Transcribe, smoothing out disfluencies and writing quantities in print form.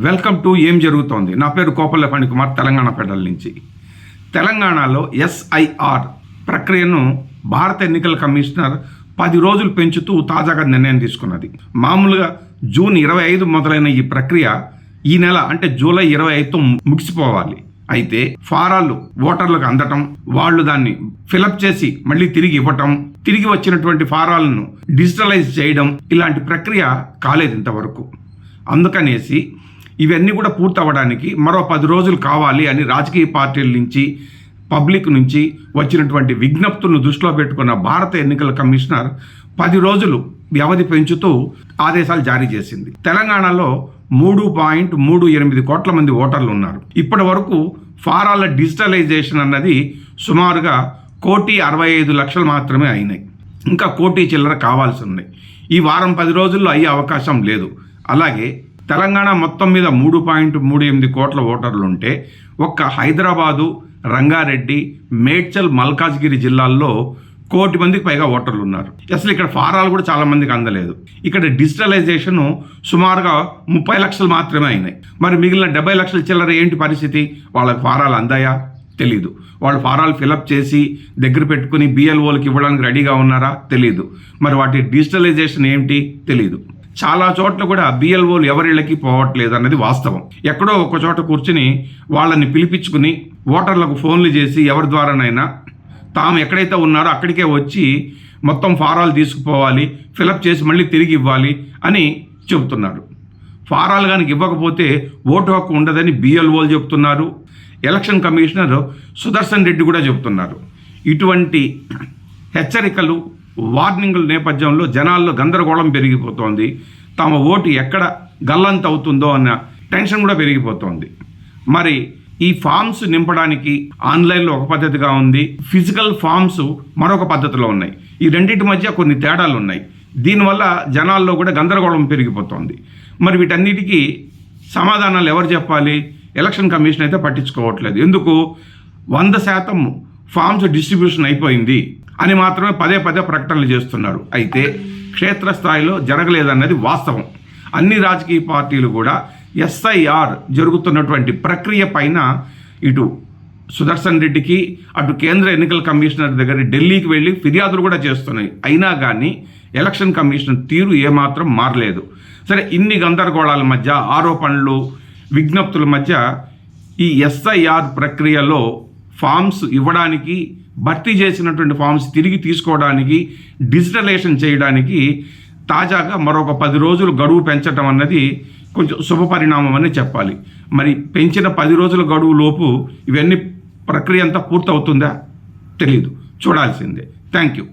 Welcome to ఏం జరుగుతోంది. నా పేరు కోపల్ల ఫణికుమార్, తెలంగాణ ఫెడరల్ నుంచి. తెలంగాణలో ఎస్ఐఆర్ ప్రక్రియను భారత ఎన్నికల కమిషనర్ 10 రోజులు పెంచుతూ తాజాగా నిర్ణయం తీసుకున్నది. మామూలుగా జూన్ 25 మొదలైన ఈ ప్రక్రియ ఈ నెల అంటే జూలై 25తో ముగిసిపోవాలి. అయితే ఫారాలు ఓటర్లకు అందటం, వాళ్ళు దాన్ని ఫిలప్ చేసి మళ్ళీ తిరిగి ఇవ్వటం, తిరిగి వచ్చినటువంటి ఫారాలను డిజిటలైజ్ చేయడం, ఇలాంటి ప్రక్రియ కాలేదు ఇంతవరకు. అందుకనేసి ఇవన్నీ కూడా పూర్తి అవ్వడానికి మరో 10 రోజులు కావాలి అని రాజకీయ పార్టీల నుంచి, పబ్లిక్ నుంచి వచ్చినటువంటి విజ్ఞప్తులను దృష్టిలో పెట్టుకున్న భారత ఎన్నికల కమిషనర్ 10 రోజులు వ్యవధి పెంచుతూ ఆదేశాలు జారీ చేసింది. తెలంగాణలో 3.38 కోట్ల మంది ఓటర్లు ఉన్నారు. ఇప్పటి వరకు ఫారాల డిజిటలైజేషన్ అన్నది సుమారుగా 1,65,00,000 మాత్రమే అయినాయి. ఇంకా 1,00,00,000 చిల్లర కావాల్సి ఉన్నాయి. ఈ వారం 10 రోజుల్లో అయ్యే అవకాశం లేదు. అలాగే తెలంగాణ మొత్తం మీద 3.38 కోట్ల ఓటర్లు ఉంటే ఒక్క హైదరాబాదు, రంగారెడ్డి, మేడ్చల్, మల్కాజ్గిరి జిల్లాల్లో 1 కోటి మందికి పైగా ఓటర్లు ఉన్నారు. అసలు ఇక్కడ ఫారాలు కూడా చాలా మందికి అందలేదు. ఇక్కడ డిజిటలైజేషన్ సుమారుగా 30 లక్షలు మాత్రమే అయినాయి. మరి మిగిలిన 70 లక్షల చిల్లర ఏంటి పరిస్థితి? వాళ్ళకి ఫారాలు అందాయా? తెలీదు. వాళ్ళు ఫారాలు ఫిలప్ చేసి దగ్గర పెట్టుకుని బిఎల్ఓలకి ఇవ్వడానికి రెడీగా ఉన్నారా? తెలీదు. మరి వాటి డిజిటలైజేషన్ ఏంటి? తెలీదు. చాలా చోట్ల కూడా బిఎల్ఓలు ఎవరిళ్ళకి పోవట్లేదు అన్నది వాస్తవం. ఎక్కడో ఒక చోట కూర్చుని వాళ్ళని పిలిపించుకుని ఓటర్లకు ఫోన్లు చేసి ఎవరి ద్వారానైనా తాము ఎక్కడైతే ఉన్నారో అక్కడికే వచ్చి మొత్తం ఫారాలు తీసుకుపోవాలి, ఫిలప్ చేసి మళ్ళీ తిరిగి ఇవ్వాలి అని చెబుతున్నారు. ఫారాలు కనుక ఇవ్వకపోతే ఓటు హక్కు ఉండదని బిఎల్ఓలు చెబుతున్నారు. ఎలక్షన్ కమిషనర్ సుదర్శన్ రెడ్డి కూడా చెబుతున్నారు. ఇటువంటి హెచ్చరికలు, వార్నింగుల నేపథ్యంలో జనాల్లో గందరగోళం పెరిగిపోతోంది. తమ ఓటు ఎక్కడ గల్లంత అవుతుందో అన్న టెన్షన్ కూడా పెరిగిపోతోంది. మరి ఈ ఫామ్స్ నింపడానికి ఆన్లైన్లో ఒక పద్ధతిగా ఉంది, ఫిజికల్ ఫామ్స్ మరొక పద్ధతిలో ఉన్నాయి. ఈ రెండింటి మధ్య కొన్ని తేడాలు ఉన్నాయి. దీనివల్ల జనాల్లో కూడా గందరగోళం పెరిగిపోతోంది. మరి వీటన్నిటికీ సమాధానాలు ఎవరు చెప్పాలి? ఎలక్షన్ కమిషన్ అయితే పట్టించుకోవట్లేదు. ఎందుకు? 100% ఫామ్స్ డిస్ట్రిబ్యూషన్ అయిపోయింది అని మాత్రమే పదే ప్రకటనలు చేస్తున్నారు. అయితే క్షేత్రస్థాయిలో జరగలేదన్నది వాస్తవం. అన్ని రాజకీయ పార్టీలు కూడా ఎస్ఐఆర్ జరుగుతున్నటువంటి ప్రక్రియ పైన ఇటు సుదర్శన్ రెడ్డికి, అటు కేంద్ర ఎన్నికల కమిషనర్ దగ్గర ఢిల్లీకి వెళ్ళి ఫిర్యాదులు కూడా చేస్తున్నాయి. అయినా కానీ ఎలక్షన్ కమిషన్ తీరు ఏమాత్రం మారలేదు. సరే, ఇన్ని గందరగోళాల మధ్య, ఆరోపణలు, విజ్ఞప్తుల మధ్య ఈ ఎస్ఐఆర్ ప్రక్రియలో ఫామ్స్ ఇవ్వడానికి, భర్తీ చేసినటువంటి ఫామ్స్ తిరిగి తీసుకోవడానికి, డిజిటలైజేషన్ చేయడానికి తాజాగా మరొక 10 రోజులు గడువు పెంచడం అన్నది కొంచెం శుభపరిణామం అని చెప్పాలి. మరి పెంచిన 10 రోజుల గడువు లోపు ఇవన్నీ ప్రక్రియ అంతా పూర్తవుతుందా? తెలీదు. చూడాల్సిందే. Thank you.